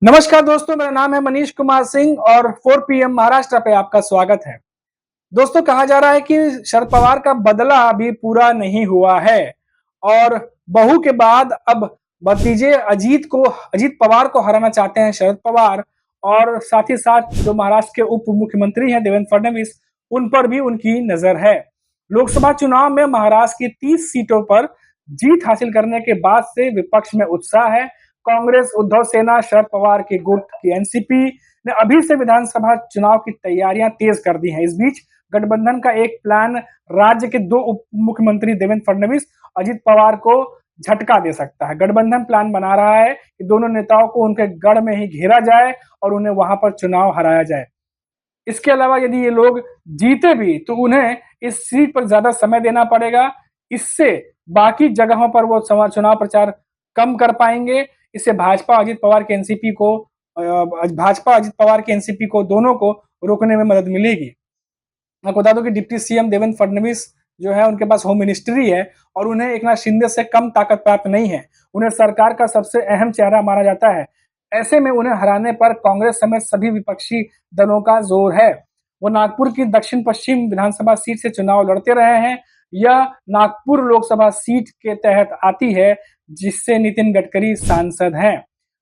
नमस्कार दोस्तों, मेरा नाम है मनीष कुमार सिंह और 4 पीएम महाराष्ट्र पे आपका स्वागत है। दोस्तों, कहा जा रहा है कि शरद पवार का बदला अभी पूरा नहीं हुआ है और बहू के बाद अब भतीजे अजीत पवार को हराना चाहते हैं शरद पवार। और साथ ही साथ जो महाराष्ट्र के उप मुख्यमंत्री हैं देवेंद्र फडणवीस, उन पर भी उनकी नजर है। लोकसभा चुनाव में महाराष्ट्र की 30 सीटों पर जीत हासिल करने के बाद से विपक्ष में उत्साह है। कांग्रेस, उद्धव सेना, शरद पवार के गुट की एनसीपी ने अभी से विधानसभा चुनाव की तैयारियां तेज कर दी हैं। इस बीच गठबंधन का एक प्लान राज्य के दो उप मुख्यमंत्री देवेंद्र फडणवीस, अजित पवार को झटका दे सकता है। गठबंधन प्लान बना रहा है कि दोनों नेताओं को उनके गढ़ में ही घेरा जाए और उन्हें वहां पर चुनाव हराया जाए। इसके अलावा यदि ये लोग जीते भी तो उन्हें इस सीट पर ज्यादा समय देना पड़ेगा। इससे बाकी जगहों पर वो चुनाव प्रचार कम कर पाएंगे। इससे भाजपा अजित पवार के एनसीपी को दोनों को रोकने में मदद मिलेगी। मैं बता दूं कि डिप्टी सीएम देवेंद्र फडणवीस जो है उनके पास होम मिनिस्ट्री है और उन्हें एकनाथ शिंदे से कम ताकत प्राप्त नहीं है। उन्हें सरकार का सबसे अहम चेहरा माना जाता है। ऐसे में उन्हें हराने पर कांग्रेस समेत सभी विपक्षी दलों का जोर है। वो नागपुर की दक्षिण पश्चिम विधानसभा सीट से चुनाव लड़ते रहे हैं। यह नागपुर लोकसभा सीट के तहत आती है जिससे नितिन गडकरी सांसद हैं।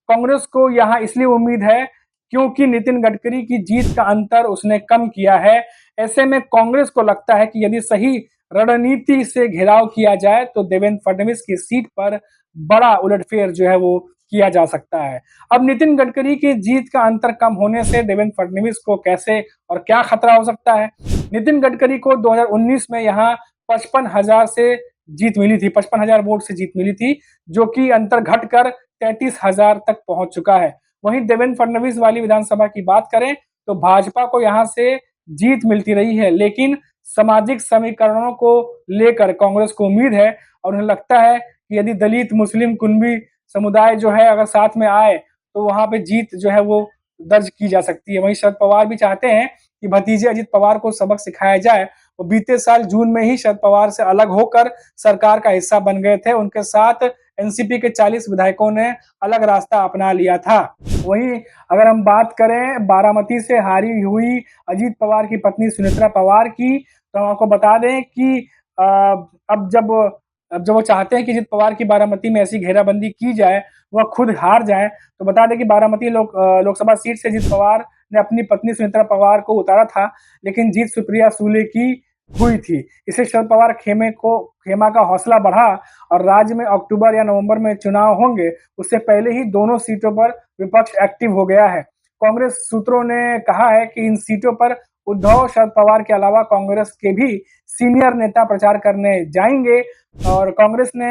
कांग्रेस को यहाँ इसलिए उम्मीद है क्योंकि नितिन गडकरी की जीत का अंतर उसने कम किया है। ऐसे में कांग्रेस को लगता है कि यदि सही रणनीति से घेराव किया जाए तो देवेंद्र फडणवीस की सीट पर बड़ा उलटफेर जो है वो किया जा सकता है। अब नितिन गडकरी की जीत का अंतर कम होने से देवेंद्र फडणवीस को कैसे और क्या खतरा हो सकता है? नितिन गडकरी को 2019 में यहाँ 55,000 से जीत मिली थी, 55,000 वोट से जीत मिली थी, जो कि अंतर घटकर 33,000 तक पहुंच चुका है। वहीं देवेंद्र फडणवीस वाली विधानसभा की बात करें तो भाजपा को यहां से जीत मिलती रही है, लेकिन सामाजिक समीकरणों को लेकर कांग्रेस को उम्मीद है और उन्हें लगता है कि यदि दलित, मुस्लिम, कुनबी समुदाय जो है अगर साथ में आए तो वहां पे जीत जो है वो दर्ज की जा सकती है। वहीं शरद पवार भी चाहते हैं कि भतीजे अजित पवार को सबक सिखाया जाए। वो बीते साल जून में ही शरद पवार से अलग होकर सरकार का हिस्सा बन गए थे। उनके साथ एनसीपी के 40 विधायकों ने अलग रास्ता अपना लिया था। वहीं अगर हम बात करें बारामती से हारी हुई अजीत पवार की पत्नी सुनेत्रा पवार की, तो हम आपको बता दें कि अब जब वो चाहते हैं कि अजित पवार की बारामती में ऐसी घेराबंदी की जाए, वह खुद हार जाए। तो बता दें कि बारामती लोकसभा सीट से अजित पवार ने अपनी पत्नी सुनेत्रा पवार को उतारा था, लेकिन जीत सुप्रिया सुले की हुई थी। इससे शरद पवार खेमा का हौसला बढ़ा और राज्य में अक्टूबर या नवंबर में चुनाव होंगे, उससे पहले ही दोनों सीटों पर विपक्ष एक्टिव हो गया है। कांग्रेस सूत्रों ने कहा है कि इन सीटों पर उद्धव, शरद पवार के अलावा कांग्रेस के भी सीनियर नेता प्रचार करने जाएंगे। और कांग्रेस ने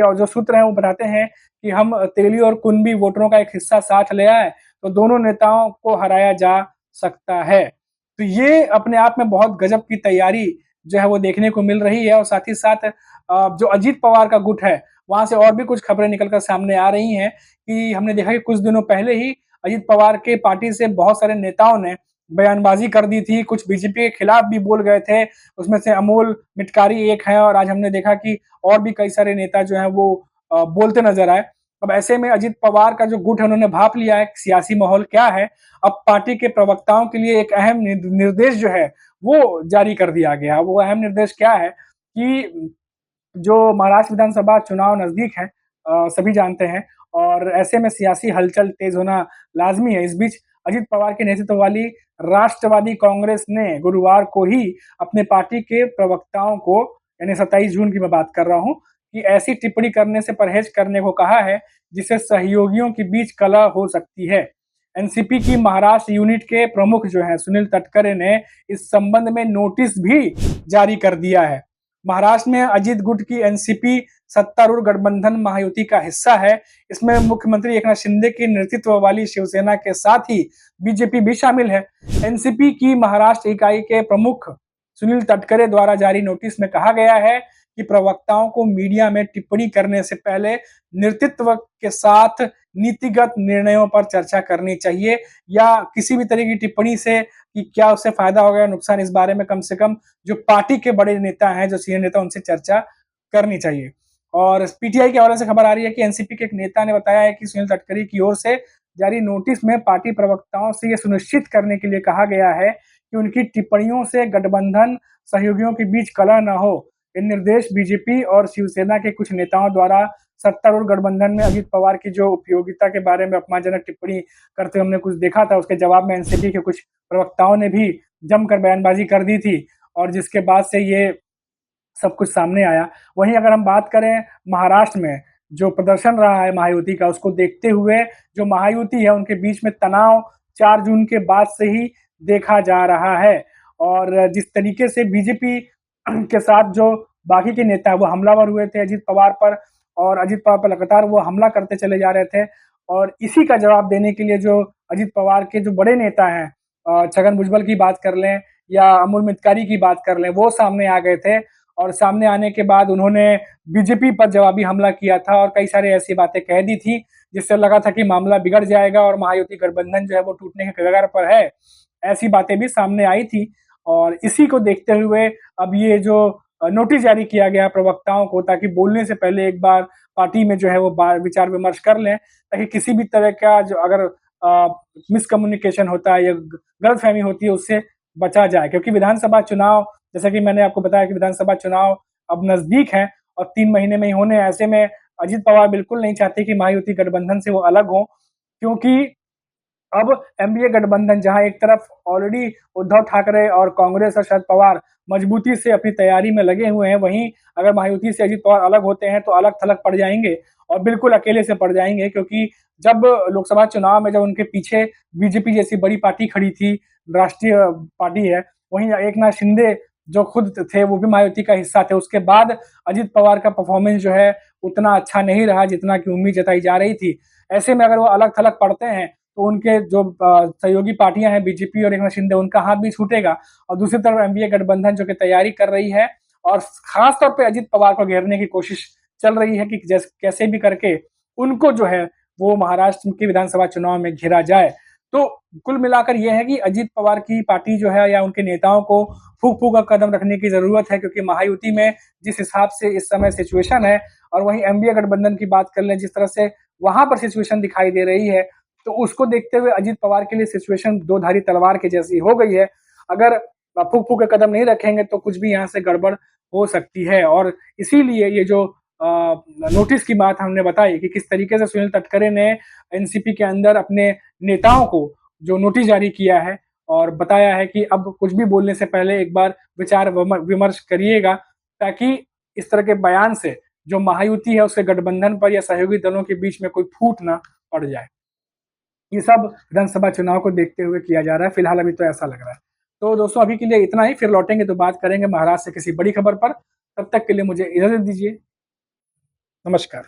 जो सूत्र हैं वो बताते हैं कि हम तेली और कुनबी वोटरों का एक हिस्सा साथ ले आए तो दोनों नेताओं को हराया जा सकता है। तो ये अपने आप में बहुत गजब की तैयारी जो है वो देखने को मिल रही है। और साथ ही साथ जो अजीत पवार का गुट है वहां से और भी कुछ खबरें निकलकर सामने आ रही हैं कि हमने देखा कि कुछ दिनों पहले ही अजीत पवार के पार्टी से बहुत सारे नेताओं ने बयानबाजी कर दी थी, कुछ बीजेपी के खिलाफ भी बोल गए थे। उसमें से अमोल मिटकारी एक है और आज हमने देखा कि और भी कई सारे नेता जो हैं वो बोलते नजर आए। अब ऐसे में अजीत पवार का जो गुट है उन्होंने भाप लिया है सियासी माहौल क्या है। अब पार्टी के प्रवक्ताओं के लिए एक अहम निर्देश जो है वो जारी कर दिया गया। वो अहम निर्देश क्या है कि जो महाराष्ट्र विधानसभा चुनाव नजदीक है, सभी जानते हैं, और ऐसे में सियासी हलचल तेज होना लाजमी है। इस बीच अजित पवार के नेतृत्व वाली राष्ट्रवादी कांग्रेस ने गुरुवार को ही अपने पार्टी के प्रवक्ताओं को, यानी 27 जून की मैं बात कर रहा हूं, कि ऐसी टिप्पणी करने से परहेज करने को कहा है जिससे सहयोगियों के बीच कलह हो सकती है। एनसीपी की महाराष्ट्र यूनिट के प्रमुख जो है सुनील तटकरे ने इस संबंध में नोटिस भी जारी कर दिया है। महाराष्ट्र में अजीत गुट की एनसीपी सत्तारूढ़ गठबंधन महायुति का हिस्सा है। इसमें मुख्यमंत्री एकनाथ शिंदे के नेतृत्व वाली शिवसेना के साथ ही बीजेपी भी शामिल है। एनसीपी की महाराष्ट्र इकाई के प्रमुख सुनील तटकरे द्वारा जारी नोटिस में कहा गया है कि प्रवक्ताओं को मीडिया में टिप्पणी करने से पहले नेतृत्व के साथ नीतिगत निर्णयों पर चर्चा करनी चाहिए, या किसी भी तरह की टिप्पणी से कि क्या उससे फायदा होगा या नुकसान, इस बारे में कम से कम जो पार्टी के बड़े नेता हैं, जो सीनियर नेता, उनसे चर्चा करनी चाहिए। और पीटीआई के हवाले से खबर आ रही है कि एनसीपी के एक नेता ने बताया है कि सुनील तटकरे की ओर से जारी नोटिस में पार्टी प्रवक्ताओं से यह सुनिश्चित करने के लिए कहा गया है कि उनकी टिप्पणियों से गठबंधन सहयोगियों के बीच कलह न हो। ये निर्देश बीजेपी और शिवसेना के कुछ नेताओं द्वारा सत्तारूढ़ गठबंधन में अजित पवार की जो उपयोगिता के बारे में अपमानजनक टिप्पणी करते हुए हमने कुछ देखा था, उसके जवाब में एनसीपी के कुछ प्रवक्ताओं ने भी जमकर बयानबाजी कर दी थी और जिसके बाद से ये सब कुछ सामने आया। वहीं अगर हम बात करें महाराष्ट्र में जो प्रदर्शन रहा है महायुति का, उसको देखते हुए जो महायुति है उनके बीच में तनाव 4 जून के बाद से ही देखा जा रहा है और जिस तरीके से बीजेपी के साथ जो बाकी के नेता है वो हमलावर हुए थे अजित पवार पर और अजित पवार पर लगातार वो हमला करते चले जा रहे थे और इसी का जवाब देने के लिए जो अजित पवार के जो बड़े नेता हैं, छगन भुजबल की बात कर लें या अमूल मितकारी की बात कर लें, वो सामने आ गए थे और सामने आने के बाद उन्होंने बीजेपी पर जवाबी हमला किया था और कई सारी ऐसी बातें कह दी थी जिससे लगा था कि मामला बिगड़ जाएगा और महायुति गठबंधन जो है वो टूटने के कगार पर है। ऐसी बातें भी सामने आई थी और इसी को देखते हुए अब ये जो नोटिस जारी किया गया प्रवक्ताओं को ताकि बोलने से पहले एक बार पार्टी में जो है वो विचार विमर्श कर लें ताकि किसी भी तरह का जो अगर मिसकम्युनिकेशन होता है या गलतफहमी होती है उससे बचा जाए, क्योंकि विधानसभा चुनाव जैसा कि मैंने आपको बताया कि विधानसभा चुनाव अब नजदीक है और 3 महीने में ही होने, ऐसे में अजित पवार बिल्कुल नहीं चाहते कि महायुति गठबंधन से वो अलग हो, क्योंकि अब एनडीए गठबंधन जहां एक तरफ ऑलरेडी उद्धव ठाकरे और कांग्रेस और शरद पवार मजबूती से अपनी तैयारी में लगे हुए हैं, वहीं अगर महायुति से अजित पवार अलग होते हैं तो अलग थलग पड़ जाएंगे और बिल्कुल अकेले से पड़ जाएंगे, क्योंकि जब लोकसभा चुनाव में जब उनके पीछे बीजेपी जैसी बड़ी पार्टी खड़ी थी, राष्ट्रीय पार्टी है, वहीं एकनाथ शिंदे जो खुद थे वो भी महायुति का हिस्सा थे, उसके बाद अजित पवार का परफॉर्मेंस जो है उतना अच्छा नहीं रहा जितना की उम्मीद जताई जा रही थी। ऐसे में अगर वो अलग थलग पड़ते हैं तो उनके जो सहयोगी पार्टियां हैं बीजेपी और एकनाथ शिंदे, उनका हाथ भी छूटेगा और दूसरी तरफ एनडीए गठबंधन जो कि तैयारी कर रही है और खासतौर पे अजित पवार को घेरने की कोशिश चल रही है कि कैसे भी करके उनको जो है वो महाराष्ट्र के विधानसभा चुनाव में घेरा जाए। तो कुल मिलाकर यह है कि अजित पवार की पार्टी जो है या उनके नेताओं को फूक फूक का कदम रखने की जरूरत है, क्योंकि महायुति में जिस हिसाब से इस समय सिचुएशन है और वहीं एनडीए गठबंधन की बात कर लें जिस तरह से वहां पर सिचुएशन दिखाई दे रही है, तो उसको देखते हुए अजित पवार के लिए सिचुएशन दो धारी तलवार के जैसी हो गई है। अगर फूक फूक के कदम नहीं रखेंगे तो कुछ भी यहाँ से गड़बड़ हो सकती है और इसीलिए ये जो नोटिस की बात हमने बताई कि किस तरीके से सुनील तटकरे ने एनसीपी के अंदर अपने नेताओं को जो नोटिस जारी किया है और बताया है कि अब कुछ भी बोलने से पहले एक बार विचार विमर्श करिएगा, ताकि इस तरह के बयान से जो महायुति है उसके गठबंधन पर या सहयोगी दलों के बीच में कोई फूट ना पड़ जाए। ये सब विधानसभा चुनाव को देखते हुए किया जा रहा है, फिलहाल अभी तो ऐसा लग रहा है। तो दोस्तों अभी के लिए इतना ही, फिर लौटेंगे तो बात करेंगे महाराष्ट्र से किसी बड़ी खबर पर। तब तक के लिए मुझे इजाजत दीजिए। नमस्कार।